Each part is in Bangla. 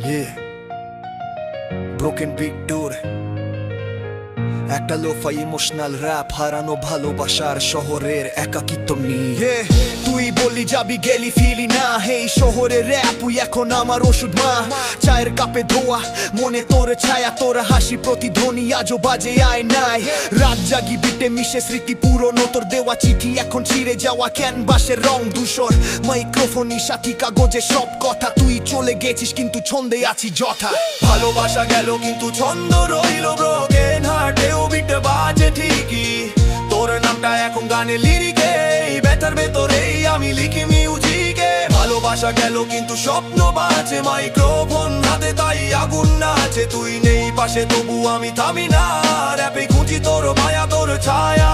Yeah, Broken Beat Tour একটা লোফা ইমোশনাল র‍্যাপ হারানো ভালোবাসার শহরের একাকিত্ব নিয়ে তুই বলি যাবি গেলি ফিলি না এই শহরের র‍্যাপ তুই এখন আমার ওষুধ মা চায়ের কাপে ধোয়া মনে তোর ছায়া তোর হাসি প্রতিধ্বনি আজও বাজে আয় নাই রাত জাগি বিটে মিশে স্মৃতি পুরনো তোর দেওয়া চিঠি এখন ছিঁড়ে যাওয়া ক্যানভাসের রং ধূসর মাইক্রোফোনই সাথী কাগজে সব কথা তুই চলে গেছিস কিন্তু ছন্দে আছি যথা ভালোবাসা গেল কিন্তু ছন্দ রইল ব্রোকেন হার্টেও বিট বাজে ঠিকই তোর নামটা এখন গানে লিরিকে ব্যথার ভেতরেই আমি লিখি মিউজিকে ভালোবাসা গেল কিন্তু স্বপ্ন বাজে মাইক্রোফোন হাতে তাই আগুন নাচে তুই নেই পাশে তবু আমি থামি না র‍্যাপে খুঁজি তোর মায়া তোর ছায়া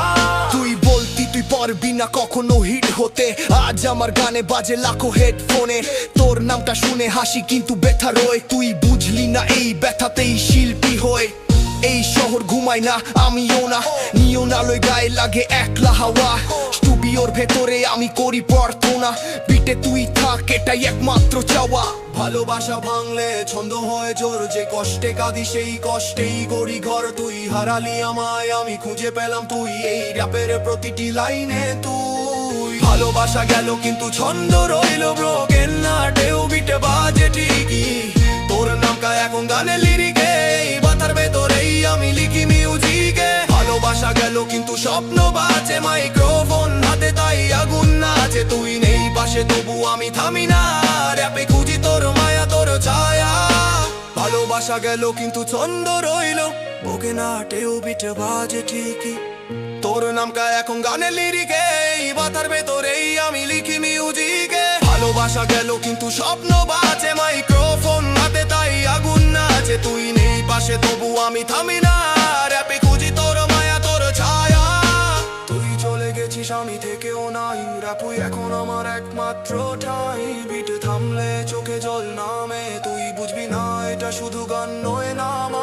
তুই বলতি তুই পারবি না কখনো হিট হতে আজ আমার গানে বাজে লাখো হেডফোনে তোর নামটা শুনে হাসি কিন্তু ব্যথা রয় তুই বুঝলি না এই ব্যথাতেই শিল্পী হয়ে এই শহর ঘুমায় না আমিও না নিয়ন আলোয় গায়ে লাগে একলা হাওয়া স্টুডিওর ভেতরে আমি করি প্রার্থনা বিটে তুই থাক এটাই একমাত্র চাওয়া ভালোবাসা ভাঙলে ছন্দ হয় জোর যে কষ্টে কাঁদি সেই কষ্টেই গড়ি ঘর তুই হারালি আমায় আমি খুঁজে পেলাম তুই এই র‍্যাপের প্রতিটি লাইনে তুই ভালোবাসা গেল কিন্তু ছন্দ রইল ব্রোকেন হার্টেও বিটে বাজে ঠিকই তোর নামটা এখন গানে লিরিকে বাতার ভেতরেই আমি লিখি মিউজিকে ভালোবাসা গেল কিন্তু স্বপ্ন বাজে মাইক্রোফোন হাতে তাই আগুন নাচে তুই নেই পাশে তবু আমি থামি না র‍্যাপে খুঁজি তোর মায়া তোর ছায়া ভালোবাসা গেল কিন্তু ছন্দ রইল ব্রোকেন হার্টেও বিটে বাজে ঠিকই তোর নামটা এখন গানে লিরিকে বাতার ভেতরেই আমি লিখি মিউজিকে ভালোবাসা গেল কিন্তু স্বপ্ন বাজে মাইক্রোফোন হাতে তাই আগুন নাচে তুই নেই পাশে তবু আমি থামি না র‍্যাপে খুঁজি তোর মায়া তোর ছায়া তুই চলে গেছিস আমি থেকেও নাই র‍্যাপই এখন আমার একমাত্র ঠাই বিট থামলে চোখে জল নামে তুই বুঝবি না এটা শুধু গান নয় নাম